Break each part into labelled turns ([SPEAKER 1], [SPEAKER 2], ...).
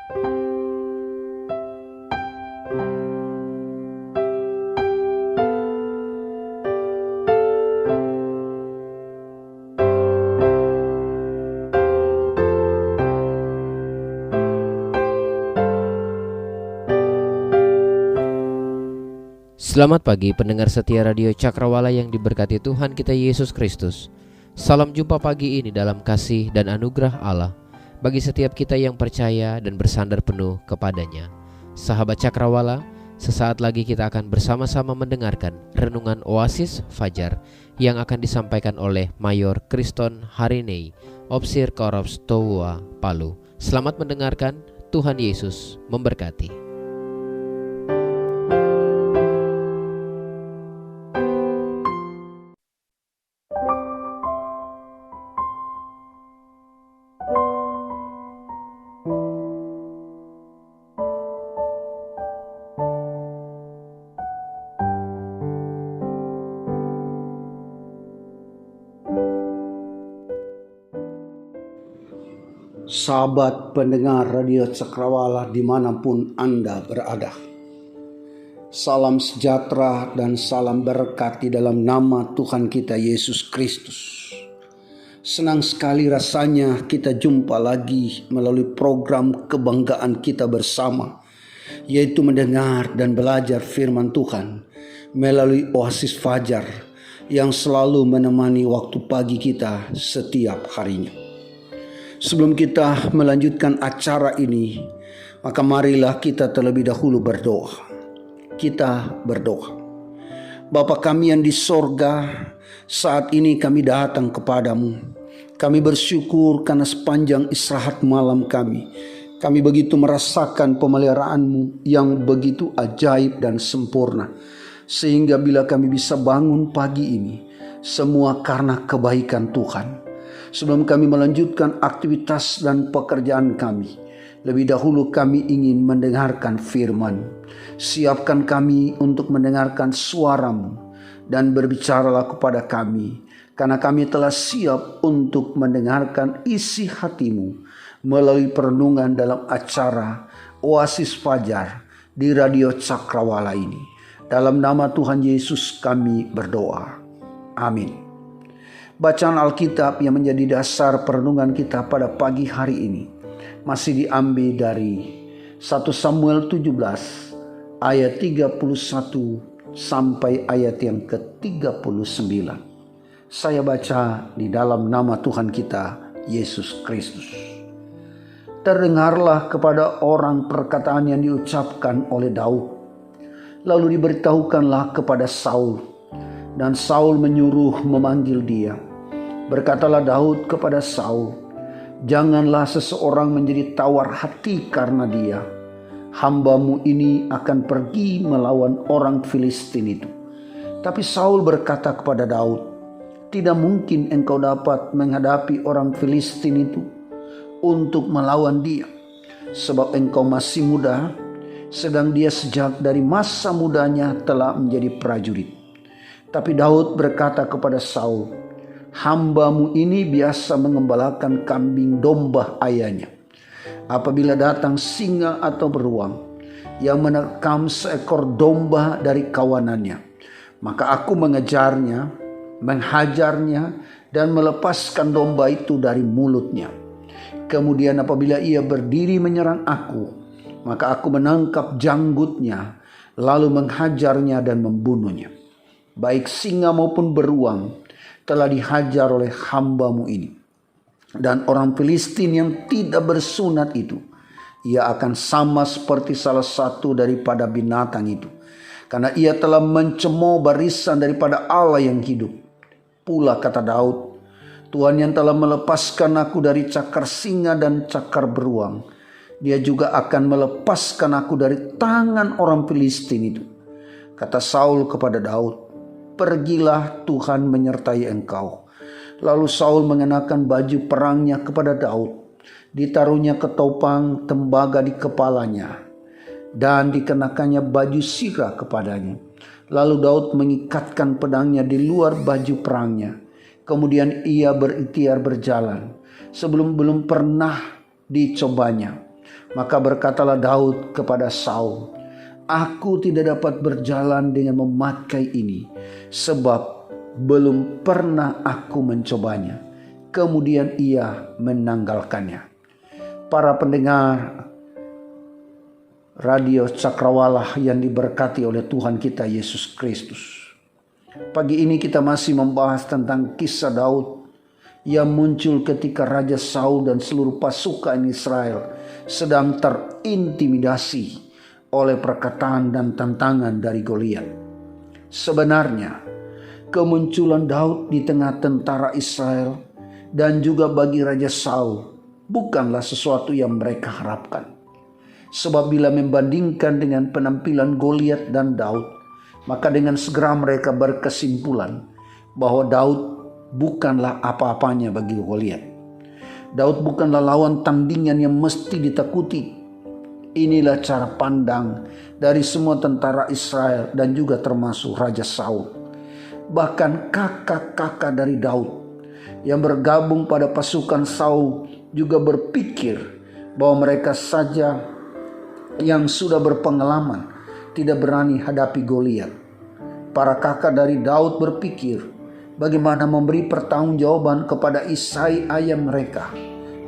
[SPEAKER 1] Selamat pagi pendengar setia Radio Cakrawala yang diberkati Tuhan kita Yesus Kristus. Salam jumpa pagi ini dalam kasih dan anugerah Allah bagi setiap kita yang percaya dan bersandar penuh kepadanya. Sahabat Cakrawala, sesaat lagi kita akan bersama-sama mendengarkan renungan Oasis Fajar yang akan disampaikan oleh Mayor Kriston Harinei, Opsir Korops Towa, Palu. Selamat mendengarkan, Tuhan Yesus memberkati.
[SPEAKER 2] Sahabat pendengar Radio Cakrawala dimanapun Anda berada, salam sejahtera dan salam berkat di dalam nama Tuhan kita Yesus Kristus. Senang sekali rasanya kita jumpa lagi melalui program kebanggaan kita bersama, yaitu mendengar dan belajar firman Tuhan melalui Oasis Fajar yang selalu menemani waktu pagi kita setiap harinya. Sebelum kita melanjutkan acara ini, maka marilah kita terlebih dahulu berdoa. Kita berdoa. Bapa kami yang di sorga, saat ini kami datang kepadamu. Kami bersyukur karena sepanjang istirahat malam kami begitu merasakan pemeliharaanmu yang begitu ajaib dan sempurna. Sehingga bila kami bisa bangun pagi ini, semua karena kebaikan Tuhan. Sebelum kami melanjutkan aktivitas dan pekerjaan kami, lebih dahulu kami ingin mendengarkan firman. Siapkan kami untuk mendengarkan suara-Mu dan berbicaralah kepada kami, karena kami telah siap untuk mendengarkan isi hati-Mu melalui perenungan dalam acara Oasis Fajar di Radio Cakrawala ini. Dalam nama Tuhan Yesus kami berdoa. Amin. Bacaan Alkitab yang menjadi dasar perenungan kita pada pagi hari ini masih diambil dari 1 Samuel 17 ayat 31 sampai ayat yang ke-39. Saya baca di dalam nama Tuhan kita Yesus Kristus. Terdengarlah kepada orang perkataan yang diucapkan oleh Daud. Lalu diberitahukanlah kepada Saul, dan Saul menyuruh memanggil dia. Berkatalah Daud kepada Saul, janganlah seseorang menjadi tawar hati karena dia. Hamba-Mu ini akan pergi melawan orang Filistin itu. Tapi Saul berkata kepada Daud, tidak mungkin engkau dapat menghadapi orang Filistin itu untuk melawan dia. Sebab engkau masih muda, sedang dia sejak dari masa mudanya telah menjadi prajurit. Tapi Daud berkata kepada Saul, hamba-Mu ini biasa mengembalakan kambing domba ayahnya. Apabila datang singa atau beruang yang menerkam seekor domba dari kawanannya, maka aku mengejarnya, menghajarnya, dan melepaskan domba itu dari mulutnya. Kemudian apabila ia berdiri menyerang aku, maka aku menangkap janggutnya, lalu menghajarnya dan membunuhnya. Baik singa maupun beruang telah dihajar oleh hamba-Mu ini. Dan orang Filistin yang tidak bersunat itu, ia akan sama seperti salah satu daripada binatang itu, karena ia telah mencemooh barisan daripada Allah yang hidup. Pula kata Daud, Tuhan yang telah melepaskan aku dari cakar singa dan cakar beruang, Dia juga akan melepaskan aku dari tangan orang Filistin itu. Kata Saul kepada Daud, pergilah, Tuhan menyertai engkau. Lalu Saul mengenakan baju perangnya kepada Daud. Ditaruhnya ketopang tembaga di kepalanya dan dikenakannya baju sirah kepadanya. Lalu Daud mengikatkan pedangnya di luar baju perangnya. Kemudian ia berikhtiar berjalan sebelum belum pernah dicobanya. Maka berkatalah Daud kepada Saul, "Aku tidak dapat berjalan dengan memakai ini, sebab belum pernah aku mencobanya." Kemudian ia menanggalkannya. Para pendengar Radio Cakrawala yang diberkati oleh Tuhan kita Yesus Kristus, pagi ini kita masih membahas tentang kisah Daud yang muncul ketika Raja Saul dan seluruh pasukan Israel sedang terintimidasi oleh perkataan dan tantangan dari Goliat. Sebenarnya kemunculan Daud di tengah tentara Israel dan juga bagi Raja Saul bukanlah sesuatu yang mereka harapkan. Sebab bila membandingkan dengan penampilan Goliat dan Daud, maka dengan segera mereka berkesimpulan bahwa Daud bukanlah apa-apanya bagi Goliat. Daud bukanlah lawan tandingan yang mesti ditakuti. Inilah cara pandang dari semua tentara Israel dan juga termasuk Raja Saul. Bahkan kakak-kakak dari Daud yang bergabung pada pasukan Saul juga berpikir bahwa mereka saja yang sudah berpengalaman tidak berani hadapi Goliat. Para kakak dari Daud berpikir bagaimana memberi pertanggungjawaban kepada Isai ayah mereka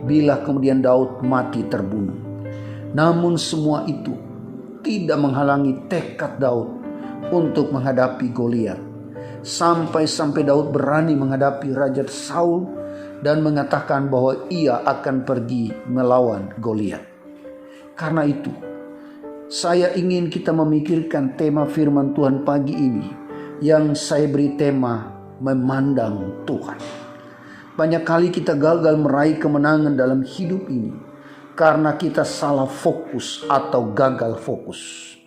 [SPEAKER 2] bila kemudian Daud mati terbunuh. Namun semua itu tidak menghalangi tekad Daud untuk menghadapi Goliat. Sampai-sampai Daud berani menghadapi Raja Saul dan mengatakan bahwa ia akan pergi melawan Goliat. Karena itu, saya ingin kita memikirkan tema firman Tuhan pagi ini yang saya beri tema memandang Tuhan. Banyak kali kita gagal meraih kemenangan dalam hidup ini karena kita salah fokus atau gagal fokus.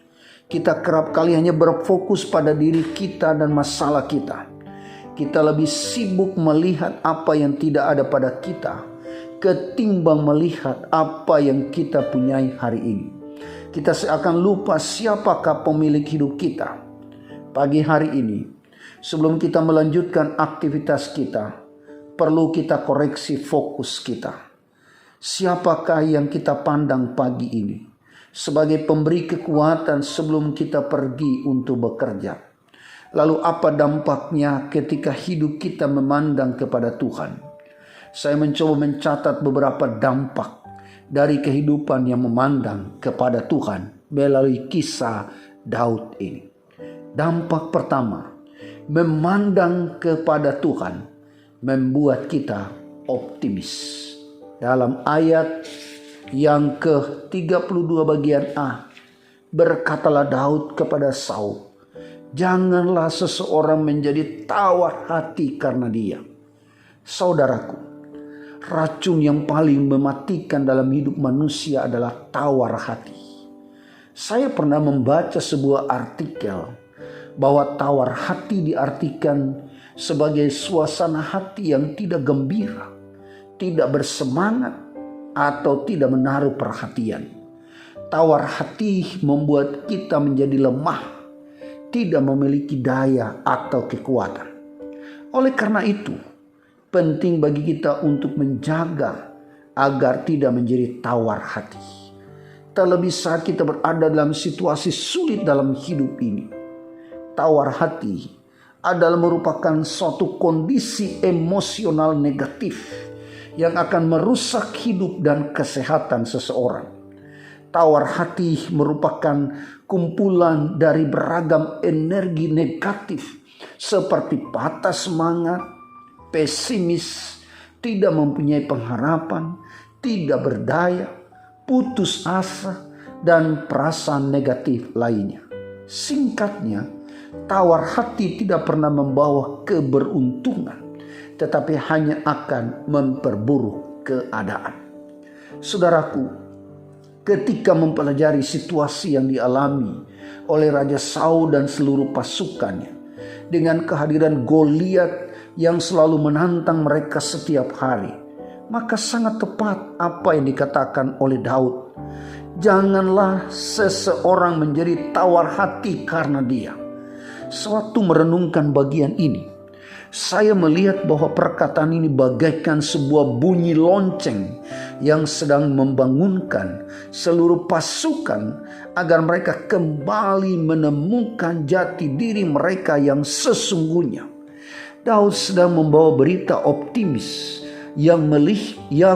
[SPEAKER 2] Kita kerap kali hanya berfokus pada diri kita dan masalah kita. Kita lebih sibuk melihat apa yang tidak ada pada kita ketimbang melihat apa yang kita punyai hari ini. Kita seakan lupa siapakah pemilik hidup kita. Pagi hari ini, sebelum kita melanjutkan aktivitas kita, perlu kita koreksi fokus kita. Siapakah yang kita pandang pagi ini sebagai pemberi kekuatan sebelum kita pergi untuk bekerja? Lalu apa dampaknya ketika hidup kita memandang kepada Tuhan? Saya mencoba mencatat beberapa dampak dari kehidupan yang memandang kepada Tuhan melalui kisah Daud ini. Dampak pertama, memandang kepada Tuhan membuat kita optimis. Dalam ayat yang ke-32 bagian A, berkatalah Daud kepada Saul, "Janganlah seseorang menjadi tawar hati karena dia." Saudaraku, racun yang paling mematikan dalam hidup manusia adalah tawar hati. Saya pernah membaca sebuah artikel bahwa tawar hati diartikan sebagai suasana hati yang tidak gembira, tidak bersemangat, atau tidak menaruh perhatian. Tawar hati membuat kita menjadi lemah, tidak memiliki daya atau kekuatan. Oleh karena itu, penting bagi kita untuk menjaga agar tidak menjadi tawar hati. Terlebih saat kita berada dalam situasi sulit dalam hidup ini. Tawar hati adalah merupakan suatu kondisi emosional negatif yang akan merusak hidup dan kesehatan seseorang. Tawar hati merupakan kumpulan dari beragam energi negatif seperti patah semangat, pesimis, tidak mempunyai pengharapan, tidak berdaya, putus asa, dan perasaan negatif lainnya. Singkatnya, tawar hati tidak pernah membawa keberuntungan, tetapi hanya akan memperburuk keadaan. Saudaraku, ketika mempelajari situasi yang dialami oleh Raja Saul dan seluruh pasukannya, dengan kehadiran Goliat yang selalu menantang mereka setiap hari, maka sangat tepat apa yang dikatakan oleh Daud. Janganlah seseorang menjadi tawar hati karena dia. Sewaktu merenungkan bagian ini, Saya melihat bahwa perkataan ini bagaikan sebuah bunyi lonceng yang sedang membangunkan seluruh pasukan agar mereka kembali menemukan jati diri mereka yang sesungguhnya. Daud sedang membawa berita optimis yang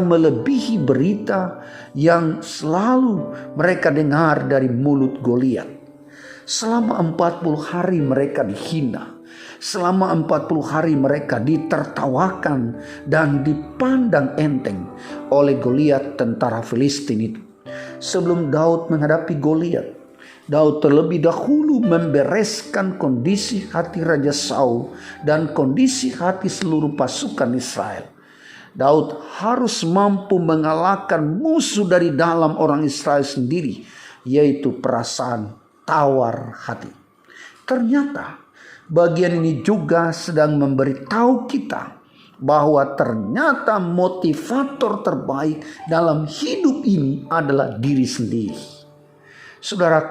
[SPEAKER 2] melebihi berita yang selalu mereka dengar dari mulut Goliat. Selama 40 hari mereka dihina. Selama 40 hari mereka ditertawakan dan dipandang enteng oleh Goliat, tentara Filistin itu. Sebelum Daud menghadapi Goliat, Daud terlebih dahulu membereskan kondisi hati Raja Saul dan kondisi hati seluruh pasukan Israel. Daud harus mampu mengalahkan musuh dari dalam orang Israel sendiri, yaitu perasaan tawar hati. Ternyata bagian ini juga sedang memberitahu kita bahwa ternyata motivator terbaik dalam hidup ini adalah diri sendiri. Saudara,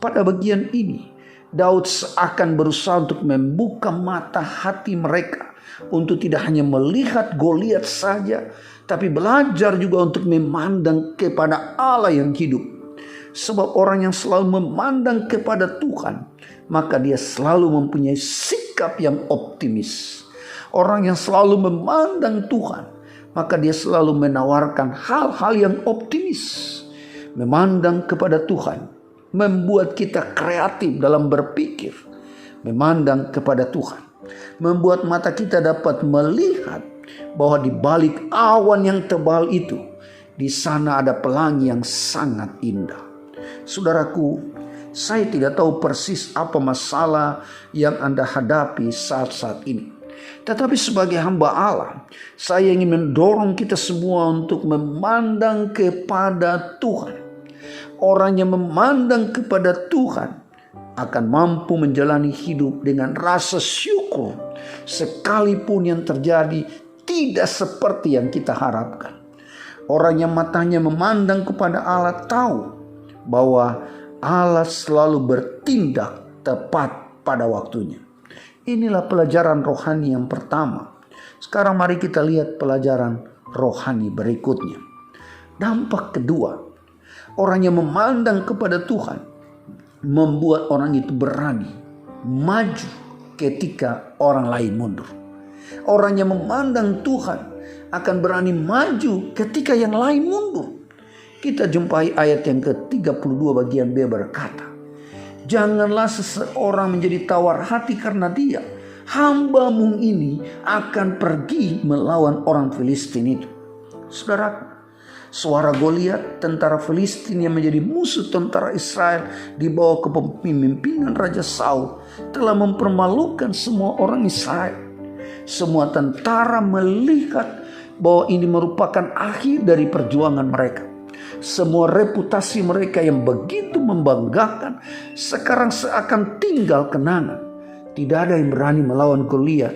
[SPEAKER 2] pada bagian ini Daud seakan berusaha untuk membuka mata hati mereka untuk tidak hanya melihat Goliat saja, tapi belajar juga untuk memandang kepada Allah yang hidup. Sebab orang yang selalu memandang kepada Tuhan, maka dia selalu mempunyai sikap yang optimis. Orang yang selalu memandang Tuhan, maka dia selalu menawarkan hal-hal yang optimis. Memandang kepada Tuhan membuat kita kreatif dalam berpikir. Memandang kepada Tuhan membuat mata kita dapat melihat bahwa di balik awan yang tebal itu, di sana ada pelangi yang sangat indah. Saudaraku, saya tidak tahu persis apa masalah yang Anda hadapi saat-saat ini. Tetapi sebagai hamba Allah, saya ingin mendorong kita semua untuk memandang kepada Tuhan. Orang yang memandang kepada Tuhan akan mampu menjalani hidup dengan rasa syukur, sekalipun yang terjadi tidak seperti yang kita harapkan. Orang yang matanya memandang kepada Allah tahu bahwa Allah selalu bertindak tepat pada waktunya. Inilah pelajaran rohani yang pertama. Sekarang mari kita lihat pelajaran rohani berikutnya. Dampak kedua, orang yang memandang kepada Tuhan membuat orang itu berani maju ketika orang lain mundur. Orang yang memandang Tuhan akan berani maju ketika yang lain mundur. Kita jumpai ayat yang ke-32 bagian B berkata, janganlah seseorang menjadi tawar hati karena dia, hambamu ini akan pergi melawan orang Filistin itu. Saudara, suara Goliat, tentara Filistin yang menjadi musuh tentara Israel di bawah kepemimpinan Raja Saul, telah mempermalukan semua orang Israel. Semua tentara melihat bahwa ini merupakan akhir dari perjuangan mereka. Semua reputasi mereka yang begitu membanggakan sekarang seakan tinggal kenangan. Tidak ada yang berani melawan Goliat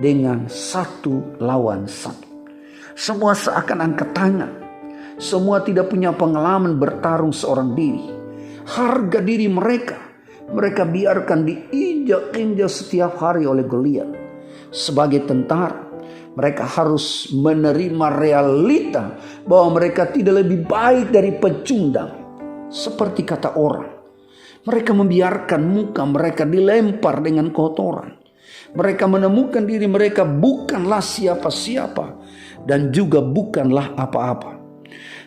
[SPEAKER 2] dengan 1 lawan 1. Semua seakan angkat tangan. Semua tidak punya pengalaman bertarung seorang diri. Harga diri mereka biarkan diinjak-injak setiap hari oleh Goliat. Sebagai tentara, mereka harus menerima realita bahwa mereka tidak lebih baik dari pecundang. Seperti kata orang, mereka membiarkan muka mereka dilempar dengan kotoran. Mereka menemukan diri mereka bukanlah siapa-siapa dan juga bukanlah apa-apa.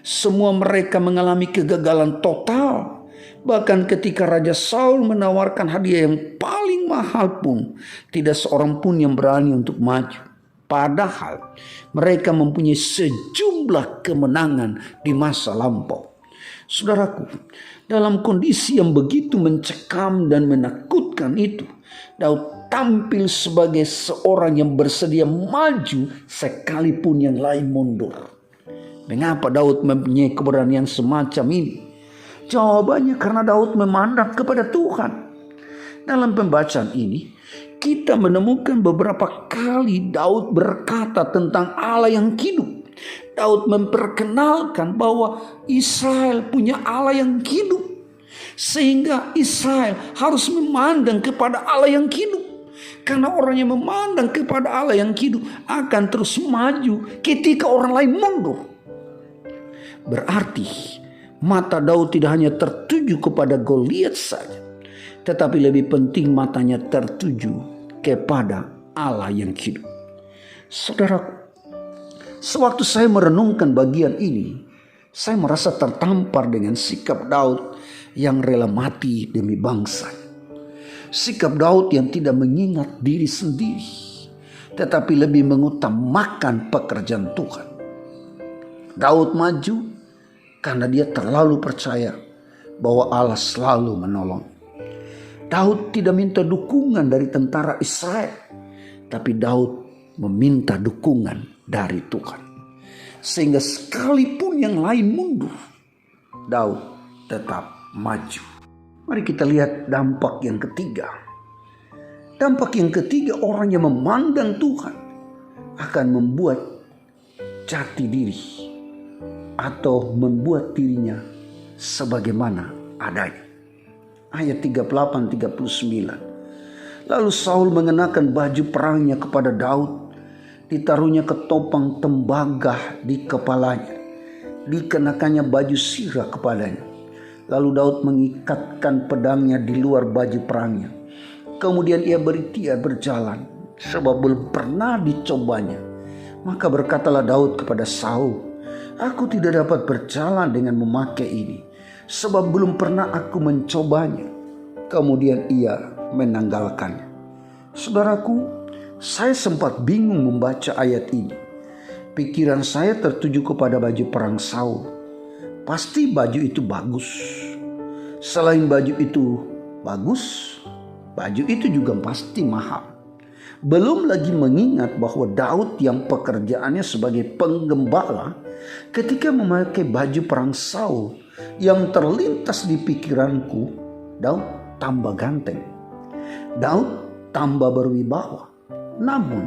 [SPEAKER 2] Semua mereka mengalami kegagalan total. Bahkan ketika Raja Saul menawarkan hadiah yang paling mahal pun, tidak seorang pun yang berani untuk maju. Padahal mereka mempunyai sejumlah kemenangan di masa lampau. Saudaraku, dalam kondisi yang begitu mencekam dan menakutkan itu, Daud tampil sebagai seorang yang bersedia maju sekalipun yang lain mundur. Mengapa Daud mempunyai keberanian semacam ini? Jawabannya karena Daud memandang kepada Tuhan. Dalam pembacaan ini, kita menemukan beberapa kali Daud berkata tentang Allah yang hidup. Daud memperkenalkan bahwa Israel punya Allah yang hidup. Sehingga Israel harus memandang kepada Allah yang hidup. Karena orang yang memandang kepada Allah yang hidup akan terus maju ketika orang lain mundur. Berarti mata Daud tidak hanya tertuju kepada Goliat saja, tetapi lebih penting matanya tertuju kepada Allah yang hidup. Saudaraku, sewaktu saya merenungkan bagian ini, saya merasa tertampar dengan sikap Daud yang rela mati demi bangsa. Sikap Daud yang tidak mengingat diri sendiri, tetapi lebih mengutamakan pekerjaan Tuhan. Daud maju karena dia terlalu percaya bahwa Allah selalu menolong. Daud tidak minta dukungan dari tentara Israel, tapi Daud meminta dukungan dari Tuhan. Sehingga sekalipun yang lain mundur, Daud tetap maju. Mari kita lihat dampak yang ketiga. Dampak yang ketiga, orang yang memandang Tuhan akan membuat jati diri atau membuat dirinya sebagaimana adanya. Ayat 38-39. Lalu Saul mengenakan baju perangnya kepada Daud, ditaruhnya ketopang tembaga di kepalanya, dikenakannya baju sirah kepadanya. Lalu Daud mengikatkan pedangnya di luar baju perangnya. Kemudian ia berikhtiar berjalan, sebab belum pernah dicobanya. Maka berkatalah Daud kepada Saul, "Aku tidak dapat berjalan dengan memakai ini, sebab belum pernah aku mencobanya." Kemudian ia menanggalkannya. Saudaraku, saya sempat bingung membaca ayat ini. Pikiran saya tertuju kepada baju perang Saul. Pasti baju itu bagus. Selain baju itu bagus, baju itu juga pasti mahal. Belum lagi mengingat bahwa Daud yang pekerjaannya sebagai penggembala, ketika memakai baju perang Saul, yang terlintas di pikiranku, Daud tambah ganteng, Daud tambah berwibawa. Namun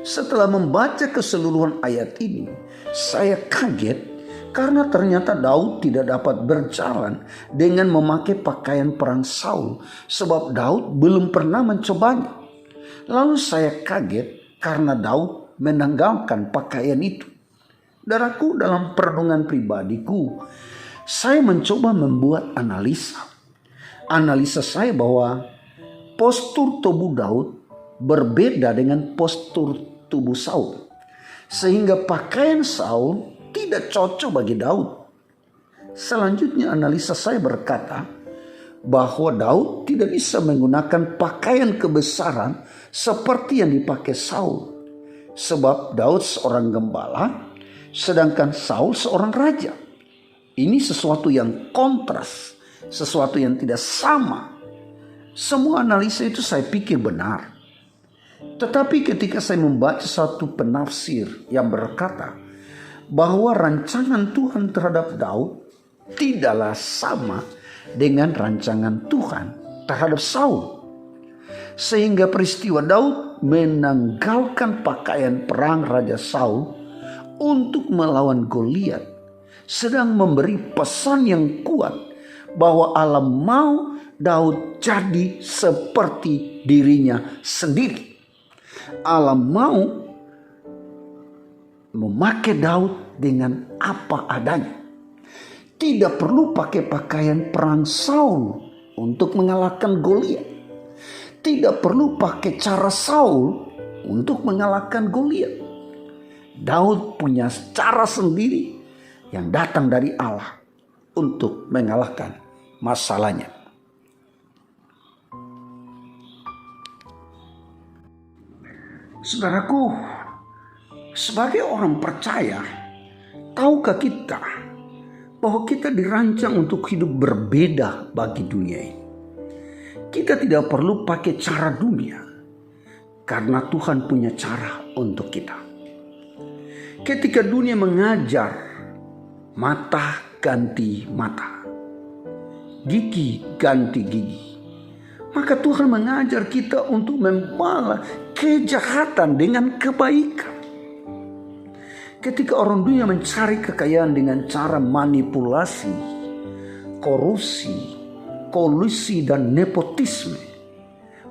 [SPEAKER 2] setelah membaca keseluruhan ayat ini, saya kaget karena ternyata Daud tidak dapat berjalan dengan memakai pakaian perang Saul, sebab Daud belum pernah mencobanya. Lalu saya kaget karena Daud menanggalkan pakaian itu. Saudaraku, dalam perenungan pribadiku, saya mencoba membuat analisa. Analisa saya bahwa postur tubuh Daud berbeda dengan postur tubuh Saul, sehingga pakaian Saul tidak cocok bagi Daud. Selanjutnya analisa saya berkata bahwa Daud tidak bisa menggunakan pakaian kebesaran seperti yang dipakai Saul, sebab Daud seorang gembala sedangkan Saul seorang raja. Ini sesuatu yang kontras, sesuatu yang tidak sama. Semua analisa itu saya pikir benar. Tetapi ketika saya membaca satu penafsir yang berkata bahwa rancangan Tuhan terhadap Daud tidaklah sama dengan rancangan Tuhan terhadap Saul, sehingga peristiwa Daud menanggalkan pakaian perang Raja Saul untuk melawan Goliat sedang memberi pesan yang kuat bahwa Allah mau Daud jadi seperti dirinya sendiri. Allah mau memakai Daud dengan apa adanya. Tidak perlu pakai pakaian perang Saul untuk mengalahkan Goliat. Tidak perlu pakai cara Saul untuk mengalahkan Goliat. Daud punya cara sendiri yang datang dari Allah untuk mengalahkan masalahnya. Saudaraku, sebagai orang percaya, tahukah kita bahwa kita dirancang untuk hidup berbeda bagi dunia ini? Kita tidak perlu pakai cara dunia, karena Tuhan punya cara untuk kita. Ketika dunia mengajar mata ganti mata, gigi ganti gigi, maka Tuhan mengajar kita untuk membalas kejahatan dengan kebaikan. Ketika orang dunia mencari kekayaan dengan cara manipulasi, korupsi, kolusi, dan nepotisme,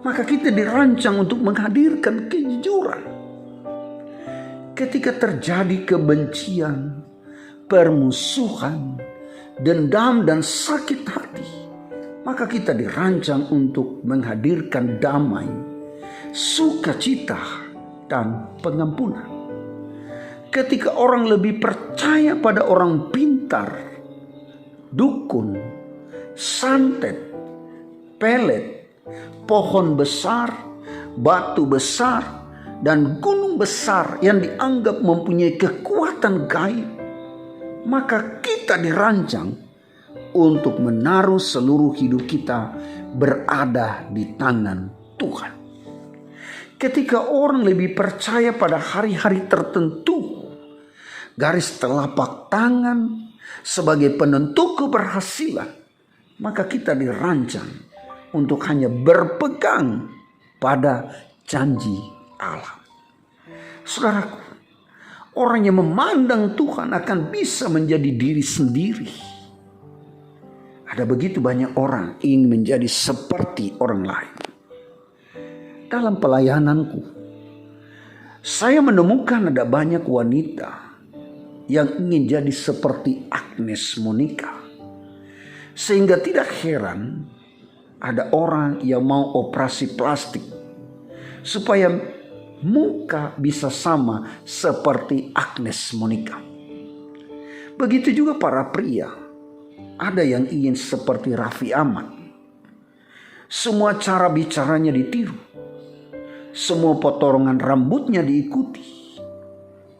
[SPEAKER 2] maka kita dirancang untuk menghadirkan kejujuran. Ketika terjadi kebencian, permusuhan, dendam dan sakit hati, maka kita dirancang untuk menghadirkan damai, sukacita, dan pengampunan. Ketika orang lebih percaya pada orang pintar, dukun, santet, pelet, pohon besar, batu besar, dan gunung besar yang dianggap mempunyai kekuatan gaib, maka kita dirancang untuk menaruh seluruh hidup kita berada di tangan Tuhan. Ketika orang lebih percaya pada hari-hari tertentu, garis telapak tangan sebagai penentu keberhasilan, maka kita dirancang untuk hanya berpegang pada janji Allah. Saudaraku, orang yang memandang Tuhan akan bisa menjadi diri sendiri. Ada begitu banyak orang ingin menjadi seperti orang lain. Dalam pelayananku, saya menemukan ada banyak wanita yang ingin jadi seperti Agnes Monica. Sehingga tidak heran ada orang yang mau operasi plastik supaya muka bisa sama seperti Agnes Monica. Begitu juga para pria, ada yang ingin seperti Raffi Ahmad. Semua cara bicaranya ditiru, semua potongan rambutnya diikuti.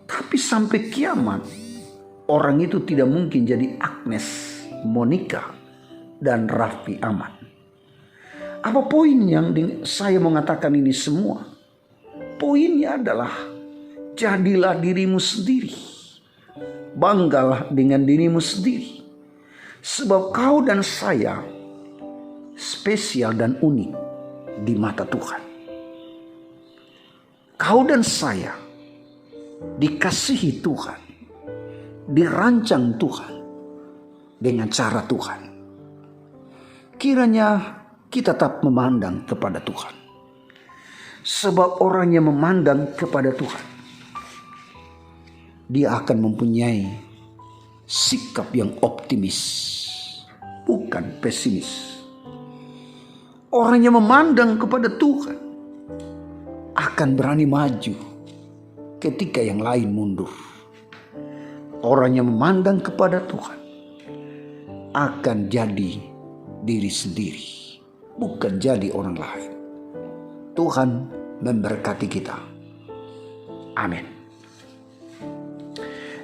[SPEAKER 2] Tapi sampai kiamat, orang itu tidak mungkin jadi Agnes Monica dan Raffi Ahmad. Apa poin yang saya mengatakan ini semua? Poinnya adalah jadilah dirimu sendiri. Banggalah dengan dirimu sendiri. Sebab kau dan saya spesial dan unik di mata Tuhan. Kau dan saya dikasihi Tuhan, dirancang Tuhan dengan cara Tuhan. Kiranya kita tetap memandang kepada Tuhan. Sebab orang yang memandang kepada Tuhan, dia akan mempunyai sikap yang optimis, bukan pesimis. Orang yang memandang kepada Tuhan akan berani maju ketika yang lain mundur. Orang yang memandang kepada Tuhan akan jadi diri sendiri, bukan jadi orang lain. Tuhan memberkati kita. Amin.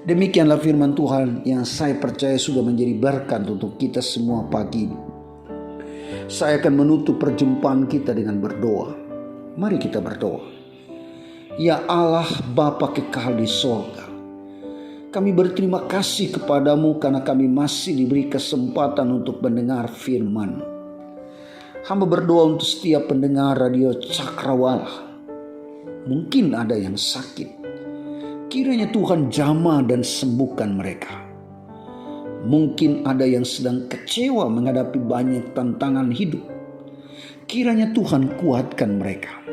[SPEAKER 2] Demikianlah firman Tuhan yang saya percaya sudah menjadi berkat untuk kita semua pagi ini. Saya akan menutup perjumpaan kita dengan berdoa. Mari kita berdoa. Ya Allah Bapa kekal di sorga, kami berterima kasih kepadamu karena kami masih diberi kesempatan untuk mendengar firman. Hamba berdoa untuk setiap pendengar radio Cakrawala. Mungkin ada yang sakit. Kiranya Tuhan jamah dan sembuhkan mereka. Mungkin ada yang sedang kecewa menghadapi banyak tantangan hidup. Kiranya Tuhan kuatkan mereka.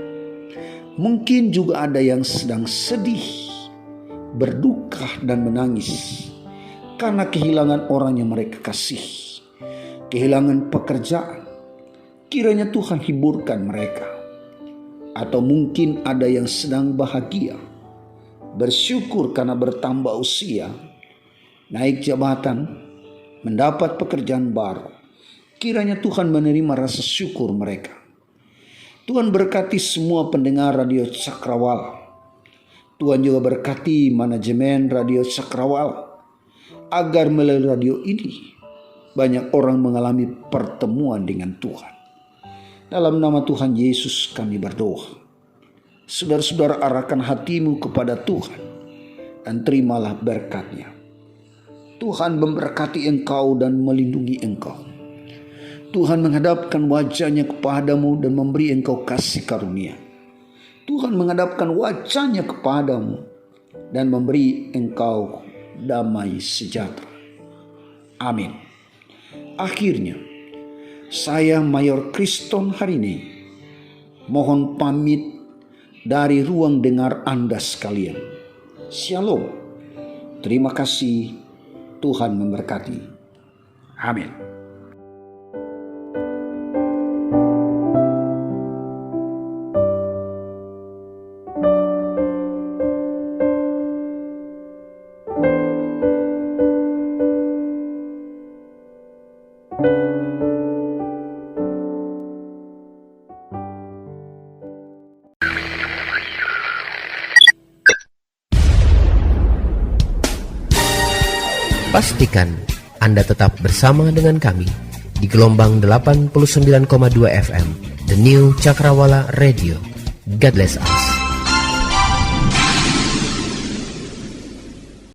[SPEAKER 2] Mungkin juga ada yang sedang sedih, berduka dan menangis karena kehilangan orang yang mereka kasih, kehilangan pekerjaan. Kiranya Tuhan hiburkan mereka. Atau mungkin ada yang sedang bahagia, bersyukur karena bertambah usia, naik jabatan, mendapat pekerjaan baru. Kiranya Tuhan menerima rasa syukur mereka. Tuhan berkati semua pendengar radio Cakrawala. Tuhan juga berkati manajemen radio Cakrawala, agar melalui radio ini banyak orang mengalami pertemuan dengan Tuhan. Dalam nama Tuhan Yesus kami berdoa. Saudara-saudara, arahkan hatimu kepada Tuhan dan terimalah berkat-Nya. Tuhan memberkati engkau dan melindungi engkau. Tuhan menghadapkan wajah-Nya kepadamu dan memberi engkau kasih karunia. Tuhan menghadapkan wajah-Nya kepadamu dan memberi engkau damai sejahtera. Amin. Akhirnya, saya Mayor Kriston hari ini mohon pamit dari ruang dengar Anda sekalian. Shalom. Terima kasih. Tuhan memberkati. Amin.
[SPEAKER 1] Pastikan Anda tetap bersama dengan kami di gelombang 89,2 FM, The New Cakrawala Radio. God bless us.